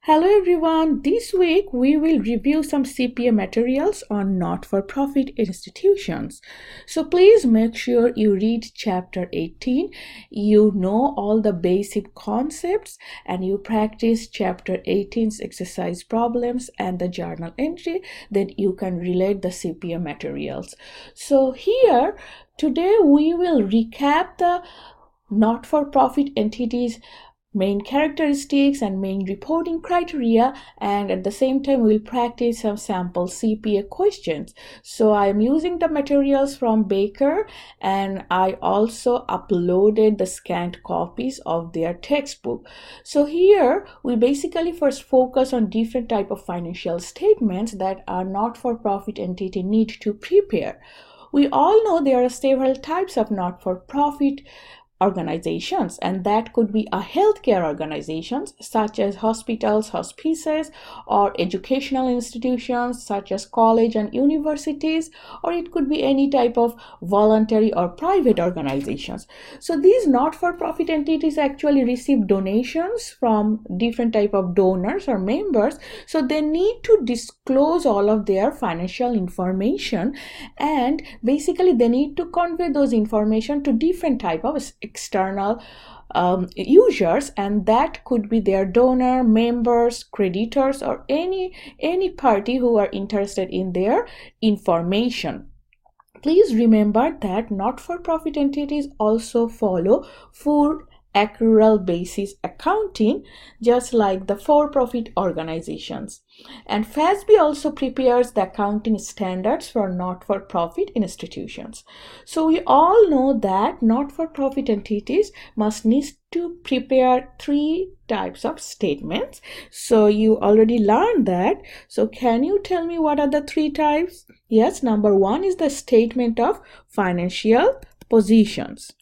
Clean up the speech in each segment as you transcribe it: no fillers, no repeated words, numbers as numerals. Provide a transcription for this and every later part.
Hello everyone, this week we will review some CPA materials on not-for-profit institutions. So please make sure you read chapter 18, you know all the basic concepts, and you practice chapter 18's exercise problems and the journal entry, then you can relate the CPA materials. So here, today we will recap the not-for-profit entities main characteristics and main reporting criteria, and at the same time we'll practice some sample CPA questions. So I am using the materials from Baker, and I also uploaded the scanned copies of their textbook. So here we basically first focus on different type of financial statements that a not-for-profit entity need to prepare. We all know there are several types of not-for-profit organizations, and that could be a healthcare organizations such as hospitals, hospices, or educational institutions such as college and universities, or it could be any type of voluntary or private organizations. So these not-for-profit entities actually receive donations from different type of donors or members, so they need to disclose all of their financial information, and basically they need to convey those information to different type of external users, and that could be their donor, members, creditors, or any party who are interested in their information. Please remember that not-for-profit entities also follow full accrual basis accounting, just like the for-profit organizations. And FASB also prepares the accounting standards for not-for-profit institutions. So we all know that not-for-profit entities must need to prepare three types of statements. So you already learned that. So can you tell me what are the three types? Yes, number one is the statement of financial positions.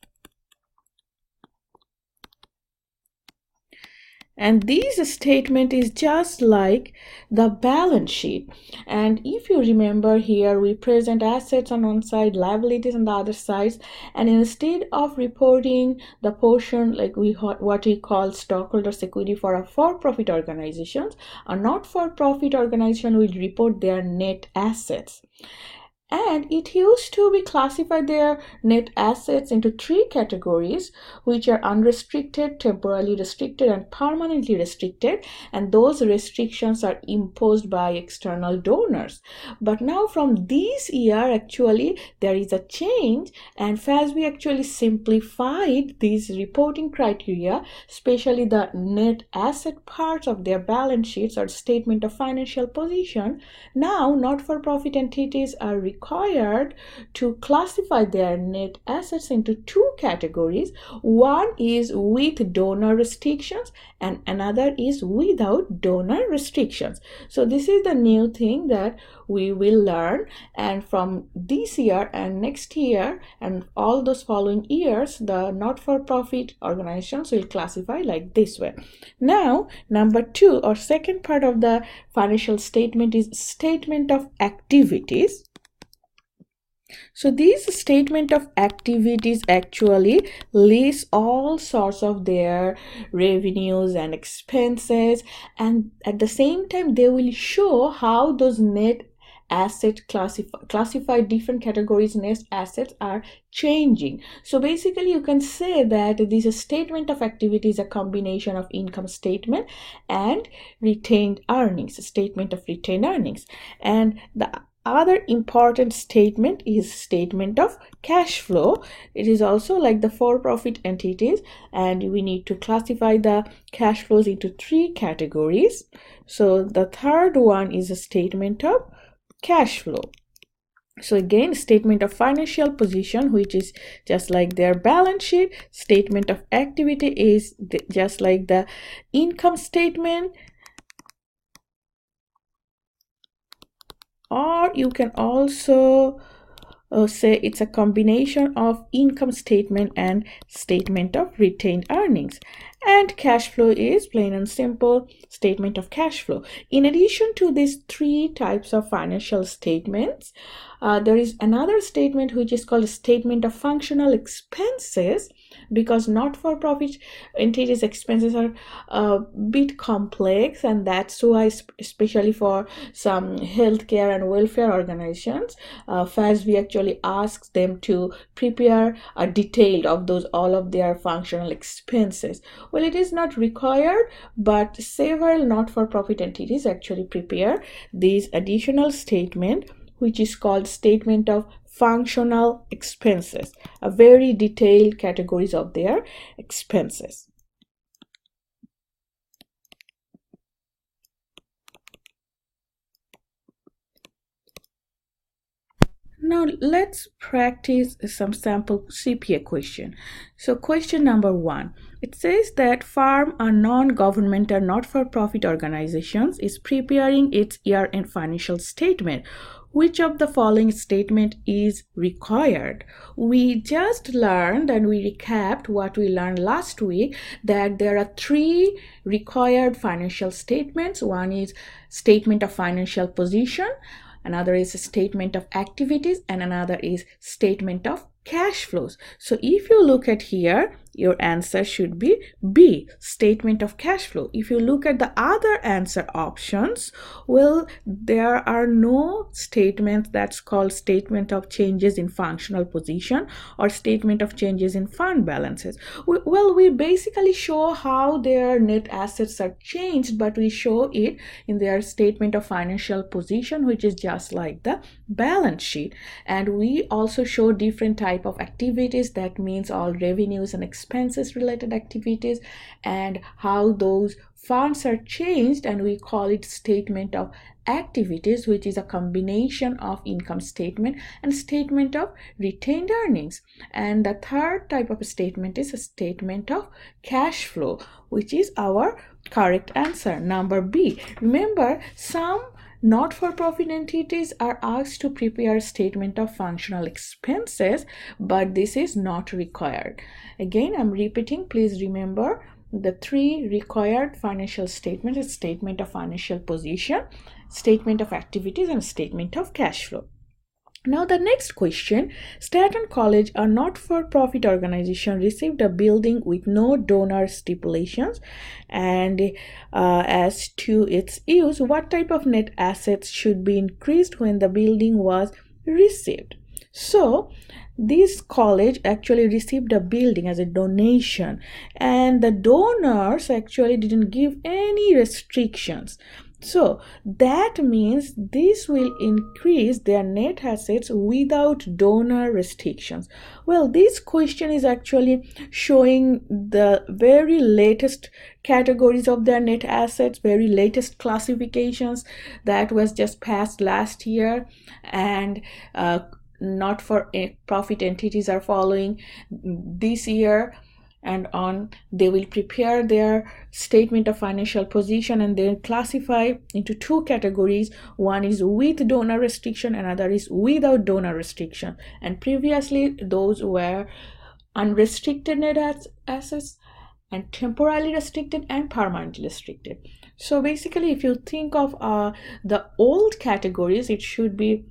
And this statement is just like the balance sheet. And if you remember here, we present assets on one side, liabilities on the other side. And instead of reporting the portion like what we call stockholders' equity for a for-profit organizations, a not-for-profit organization will report their net assets. And it used to be classified their net assets into three categories, which are unrestricted, temporarily restricted, and permanently restricted. And those restrictions are imposed by external donors. But now from this year, actually, there is a change, and FASB actually simplified these reporting criteria, especially the net asset parts of their balance sheets or statement of financial position. Now, not-for-profit entities are required to classify their net assets into two categories. One is with donor restrictions and another is without donor restrictions. So this is the new thing that we will learn, and from this year and next year and all those following years, the not-for-profit organizations will classify like this way. Now, number two or second part of the financial statement is statement of activities. So this statement of activities actually lists all sorts of their revenues and expenses, and at the same time they will show how those net asset classified different categories net assets are changing. So basically you can say that this statement of activity is a combination of income statement and retained earnings, statement of retained earnings. And the other important statement is statement of cash flow. It is also like the for-profit entities, and we need to classify the cash flows into three categories. So the third one is a statement of cash flow. So again, statement of financial position, which is just like their balance sheet. Statement of activity is just like the income statement, or you can also say it's a combination of income statement and statement of retained earnings. And cash flow is plain and simple statement of cash flow. In addition to these three types of financial statements, there is another statement which is called a statement of functional expenses, because not-for-profit entities expenses are a bit complex, and that's why especially for some healthcare and welfare organizations, FASB actually asks them to prepare a detail of those all of their functional expenses. Well, it is not required, but several not-for-profit entities actually prepare this additional statement, which is called statement of functional expenses, a very detailed categories of their expenses. Now let's practice some sample CPA question. So question number 1, it says that firm, a non-governmental not-for-profit organizations, is preparing its year-end financial statement. Which of the following statement is required? We just learned and we recapped what we learned last week, that there are 3 required financial statements. One is statement of financial position, another is a statement of activities, and another is statement of cash flows. So if you look at here, your answer should be B, statement of cash flow. If you look at the other answer options, well, there are no statements that's called statement of changes in functional position or statement of changes in fund balances. Well, we basically show how their net assets are changed, but we show it in their statement of financial position, which is just like the balance sheet. And we also show different type of activities, that means all revenues and expenses related activities, and how those funds are changed, and we call it statement of activities, which is a combination of income statement and statement of retained earnings. And the third type of statement is a statement of cash flow, which is our correct answer, number B. Remember, some not-for-profit entities are asked to prepare a statement of functional expenses, but this is not required. Again, I'm repeating, please remember the 3 required financial statements: statement of financial position, statement of activities, and statement of cash flow. Now the next question, Staten College, a not-for-profit organization, received a building with no donor stipulations, and as to its use, what type of net assets should be increased when the building was received? So this college actually received a building as a donation, and the donors actually didn't give any restrictions. So that means this will increase their net assets without donor restrictions. Well, this question is actually showing the very latest categories of their net assets, very latest classifications that was just passed last year, and not-for-profit entities are following this year and on. They will prepare their statement of financial position and then classify into 2 categories. One is with donor restriction, another is without donor restriction. And previously those were unrestricted net assets, and temporarily restricted, and permanently restricted. So basically, if you think of the old categories, it should be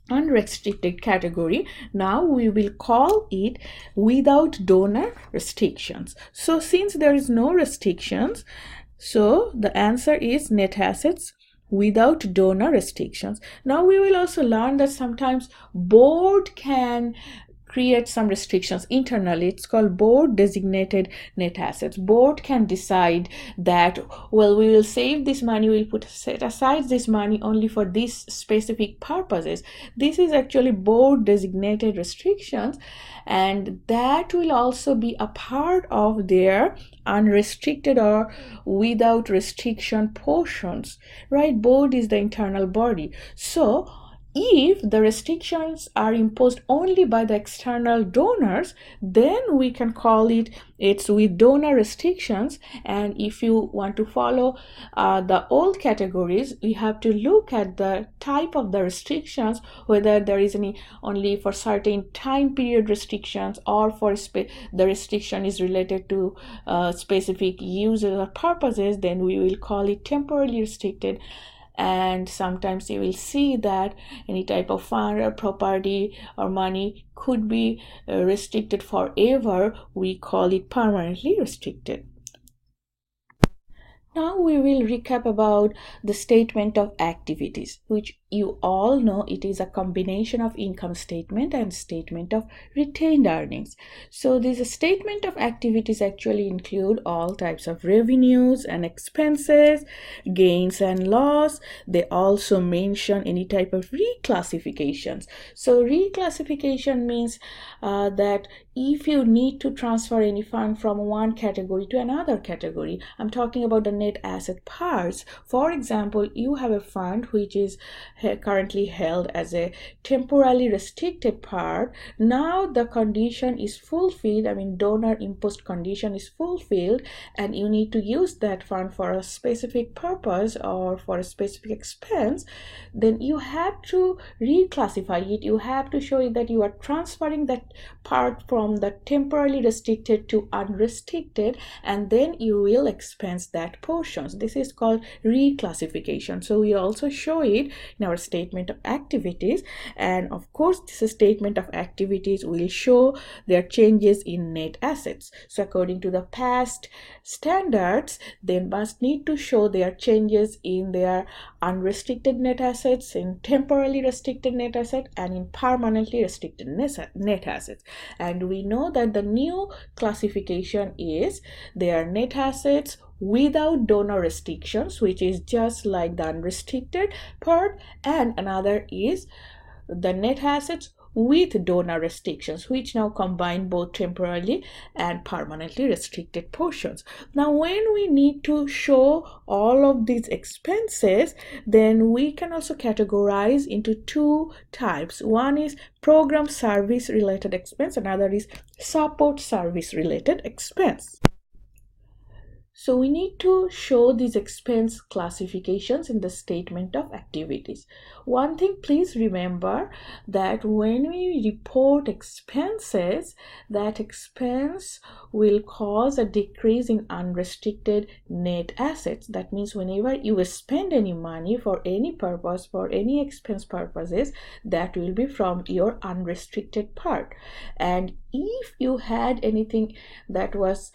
unrestricted category. Now we will call it without donor restrictions. So since there is no restrictions, so the answer is net assets without donor restrictions. Now we will also learn that sometimes board can create some restrictions internally. It's called board designated net assets. Board can decide that, well, we will save this money, we'll set aside this money only for these specific purposes. This is actually board designated restrictions, and that will also be a part of their unrestricted or without restriction portions, right? Board is the internal body. So if the restrictions are imposed only by the external donors, then we can call it's with donor restrictions. And if you want to follow the old categories, we have to look at the type of the restrictions, whether there is any only for certain time period restrictions, or for the restriction is related to specific uses or purposes, then we will call it temporarily restricted. and sometimes you will see that any type of fund or property or money could be restricted forever. We call it permanently restricted. Now we will recap about the statement of activities, which you all know it is a combination of income statement and statement of retained earnings. So this statement of activities actually include all types of revenues and expenses, gains and loss. They also mention any type of reclassifications. So reclassification means that if you need to transfer any fund from one category to another category, I'm talking about the net asset parts. For example, you have a fund which is currently held as a temporarily restricted part. Now the condition is fulfilled, donor imposed condition is fulfilled, and you need to use that fund for a specific purpose or for a specific expense. Then you have to reclassify it. You have to show it that you are transferring that part from the temporarily restricted to unrestricted, and then you will expense that portions. This is called reclassification. So we also show it in our statement of activities, and of course this statement of activities will show their changes in net assets. So according to the past standards, they must need to show their changes in their unrestricted net assets, in temporarily restricted net asset, and in permanently restricted net assets. And we know that the new classification is their net assets without donor restrictions, which is just like the unrestricted part, and another is the net assets with donor restrictions, which now combine both temporarily and permanently restricted portions. Now when we need to show all of these expenses, then we can also categorize into two types. One is program service related expense, another is support service related expense. So we need to show these expense classifications in the statement of activities. One thing, please remember that when we report expenses, that expense will cause a decrease in unrestricted net assets. That means whenever you spend any money for any purpose, for any expense purposes, that will be from your unrestricted part. And if you had anything that was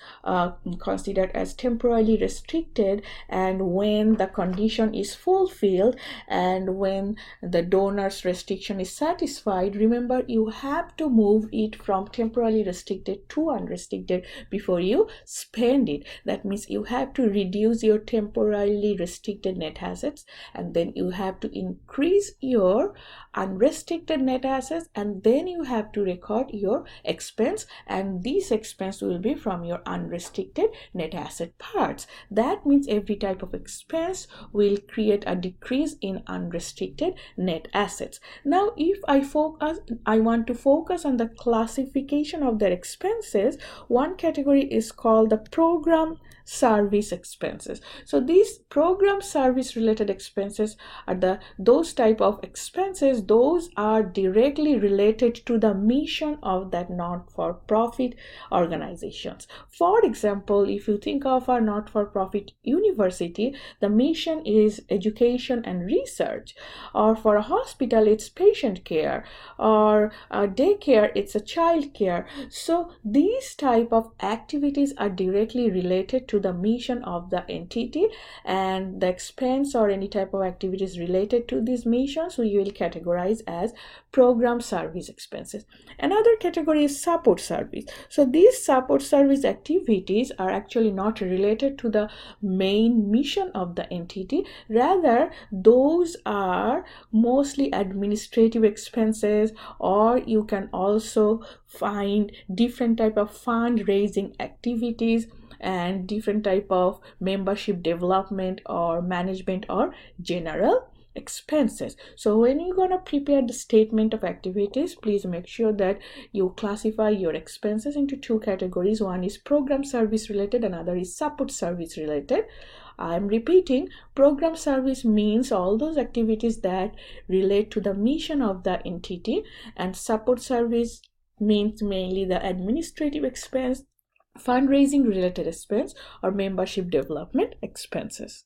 considered as temporarily restricted, and when the condition is fulfilled and when the donor's restriction is satisfied, remember you have to move it from temporarily restricted to unrestricted before you spend it. That means you have to reduce your temporarily restricted net assets, and then you have to increase your unrestricted net assets, and then you have to record your expense, and this expense will be from your unrestricted net asset parts. That means every type of expense will create a decrease in unrestricted net assets. Now if I want to focus on the classification of their expenses, one category is called the program service expenses. So these program service related expenses are those type of expenses, those are directly related to the mission of that not-for-profit organizations. For example, if you think of a not-for-profit university, the mission is education and research, or for a hospital it's patient care, or a daycare it's a child care. So these type of activities are directly related to the mission of the entity, and the expense or any type of activities related to these missions we will categorize as program service expenses. Another category is support service. So these support service activities are actually not related to the main mission of the entity, rather those are mostly administrative expenses, or you can also find different type of fundraising activities and different type of membership development or management or general expenses. So when you're going to prepare the statement of activities, please make sure that you classify your expenses into two categories. One is program service related, another is support service related. I'm repeating, program service means all those activities that relate to the mission of the entity, and support service means mainly the administrative expense, fundraising related expense, or membership development expenses.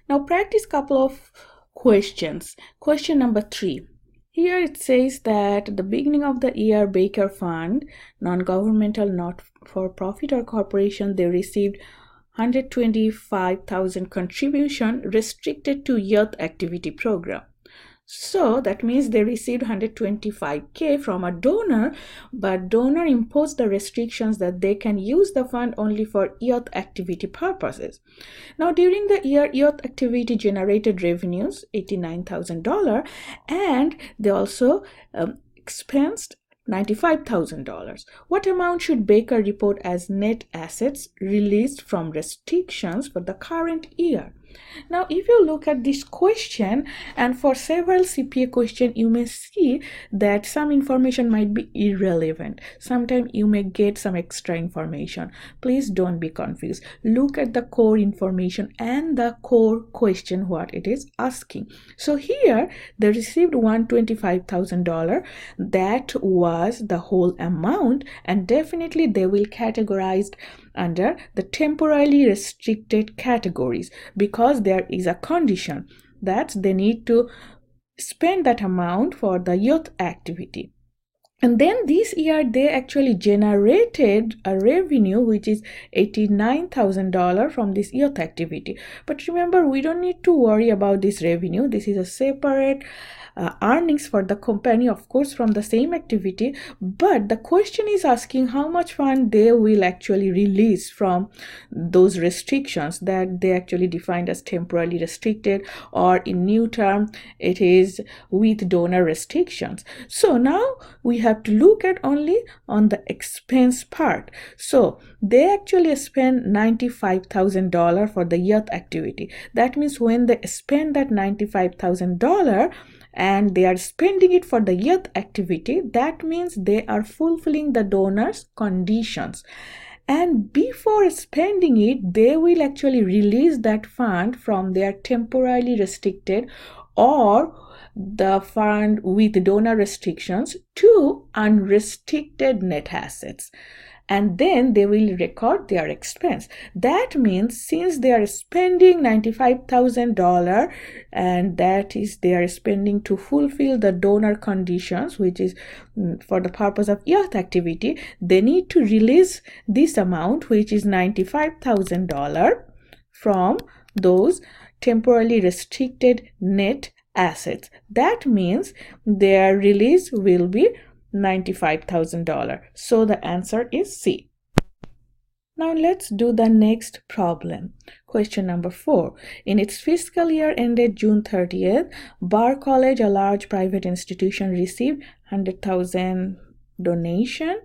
Now practice couple of questions. Question number 3. Here it says that at the beginning of the year, Baker Fund, non-governmental, not-for-profit or corporation, they received 125,000 contribution restricted to youth activity program. So that means they received 125K from a donor, but donor imposed the restrictions that they can use the fund only for youth activity purposes. Now during the year, youth activity generated revenues $89,000, and they also expensed $95,000. What amount should Baker report as net assets released from restrictions for the current year? Now, if you look at this question, and for several CPA questions, you may see that some information might be irrelevant. Sometimes you may get some extra information. Please don't be confused. Look at the core information and the core question, what it is asking. So here, they received $125,000. That was the whole amount, and definitely they will categorize under the temporarily restricted categories, because there is a condition that they need to spend that amount for the youth activity. And then this year they actually generated a revenue which is $89,000 from this youth activity. But remember, we don't need to worry about this revenue. This is a separate earnings for the company, of course, from the same activity. But the question is asking how much fund they will actually release from those restrictions that they actually defined as temporarily restricted, or in new term it is with donor restrictions. So now we have to look at only on the expense part. So they actually spend $95,000 for the youth activity. That means when they spend that $95,000 and they are spending it for the youth activity, that means they are fulfilling the donor's conditions. And before spending it, they will actually release that fund from their temporarily restricted or the fund with donor restrictions to unrestricted net assets. And then they will record their expense. That means since they are spending $95,000, and that is they are spending to fulfill the donor conditions, which is for the purpose of youth activity, they need to release this amount, which is $95,000 from those temporarily restricted net assets. That means their release will be $95,000. So the answer is C. Now let's do the next problem. Question number 4. In its fiscal year ended June 30th, Barr College, a large private institution, received 100,000 donation,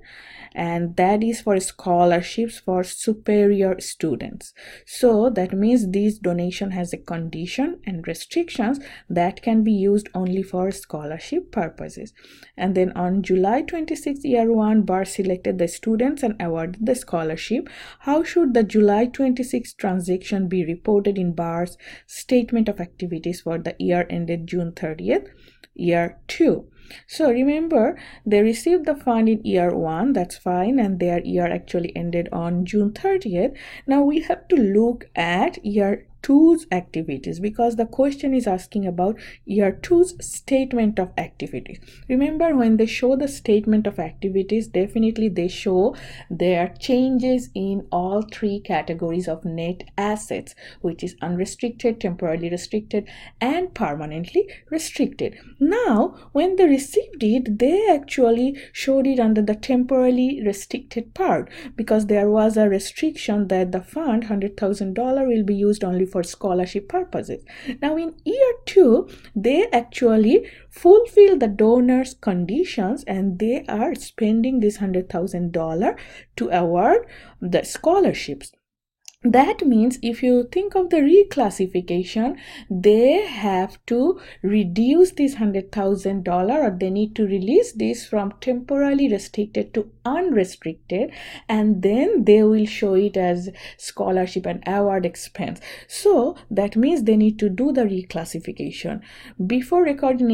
and that is for scholarships for superior students. So that means this donation has a condition and restrictions that can be used only for scholarship purposes. And then on July 26, year 1, Barr selected the students and awarded the scholarship. How should the July 26 transaction be reported in Barr's statement of activities for the year ended June 30th, year 2? So remember, they received the fund in year 1, that's fine, and their year actually ended on June 30th. Now we have to look at year 2's activities, because the question is asking about year 2's statement of activities. Remember, when they show the statement of activities, definitely they show their changes in all 3 categories of net assets, which is unrestricted, temporarily restricted, and permanently restricted. Now when they received it, they actually showed it under the temporarily restricted part, because there was a restriction that the fund $100,000 will be used only for scholarship purposes. Now in year 2, they actually fulfill the donor's conditions, and they are spending this $100,000 to award the scholarships. That means if you think of the reclassification, they have to reduce this $100,000, or they need to release this from temporarily restricted to unrestricted, and then they will show it as scholarship and award expense. So that means they need to do the reclassification. Before recording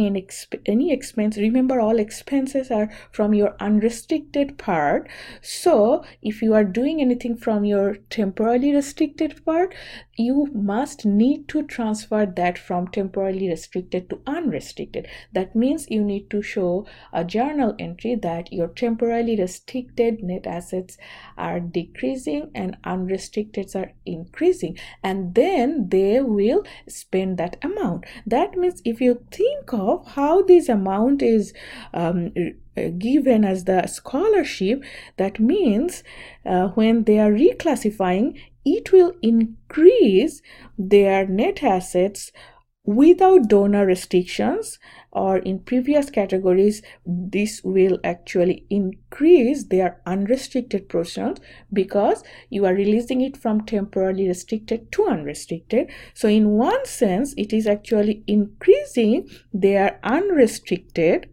any expense, remember all expenses are from your unrestricted part. So if you are doing anything from your temporarily restricted part, you must need to transfer that from temporarily restricted to unrestricted. That means you need to show a journal entry that your temporarily restricted net assets are decreasing and unrestricted are increasing, and then they will spend that amount. That means if you think of how this amount is given as the scholarship, that means when they are reclassifying, it will increase their net assets without donor restrictions, or in previous categories this will actually increase their unrestricted portions because you are releasing it from temporarily restricted to unrestricted. So in one sense it is actually increasing their unrestricted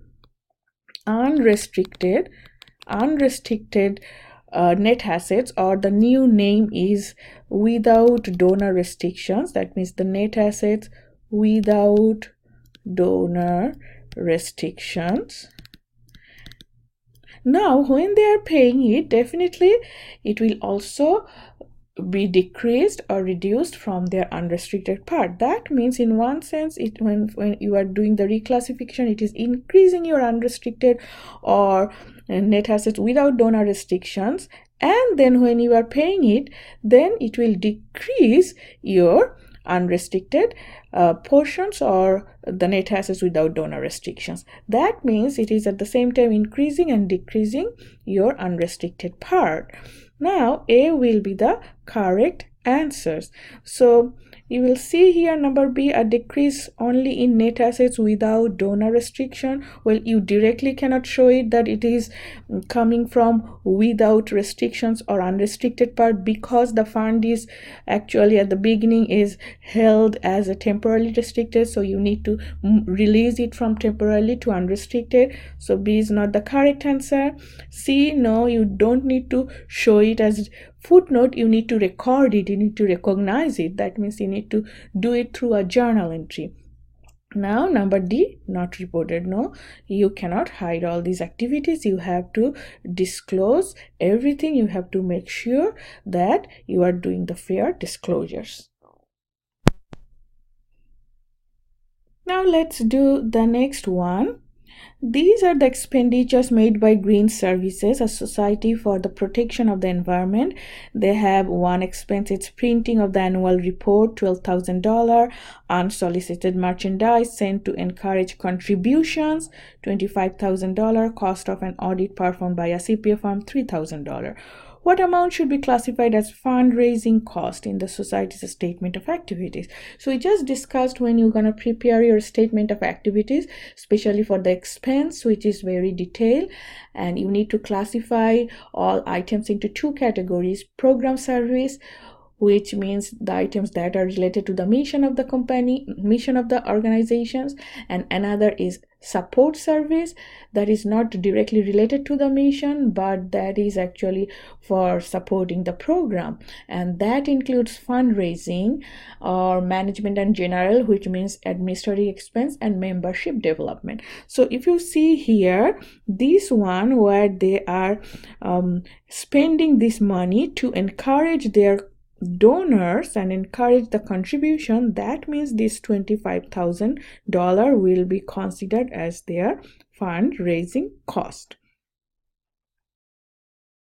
net assets, or the new name is without donor restrictions. That means the net assets without donor restrictions. Now when they are paying it, definitely it will also be decreased or reduced from their unrestricted part. That means in one sense when you are doing the reclassification, it is increasing your unrestricted or net assets without donor restrictions, and then when you are paying it, then it will decrease your unrestricted portions or the net assets without donor restrictions. That means it is at the same time increasing and decreasing your unrestricted part. Now A will be the correct answers. So you will see here number B, a decrease only in net assets without donor restriction. Well, you directly cannot show it that it is coming from without restrictions or unrestricted part, because the fund is actually at the beginning is held as a temporarily restricted, so you need to release it from temporarily to unrestricted. So B is not the correct answer. C, no, you don't need to show it as footnote, you need to record it, you need to recognize it. That means you need to do it through a journal entry. Now number D, not reported. No, you cannot hide all these activities. You have to disclose everything. You have to make sure that you are doing the fair disclosures. Now let's do the next one. These are the expenditures made by Green Services, a society for the protection of the environment. They have one expense, it's printing of the annual report, $12,000, unsolicited merchandise sent to encourage contributions, $25,000, cost of an audit performed by a CPA firm, $3,000. What amount should be classified as fundraising cost in the society's statement of activities? So we just discussed when you're going to prepare your statement of activities, especially for the expense, which is very detailed, and you need to classify all items into two categories: program service, which means the items that are related to the mission of the company, mission of the organizations, and another is support service, that is not directly related to the mission, but that is actually for supporting the program, and that includes fundraising or management and general, which means administrative expense, and membership development. So if you see here, this one where they are spending this money to encourage their donors and encourage the contribution, that means this $25,000 will be considered as their fundraising cost.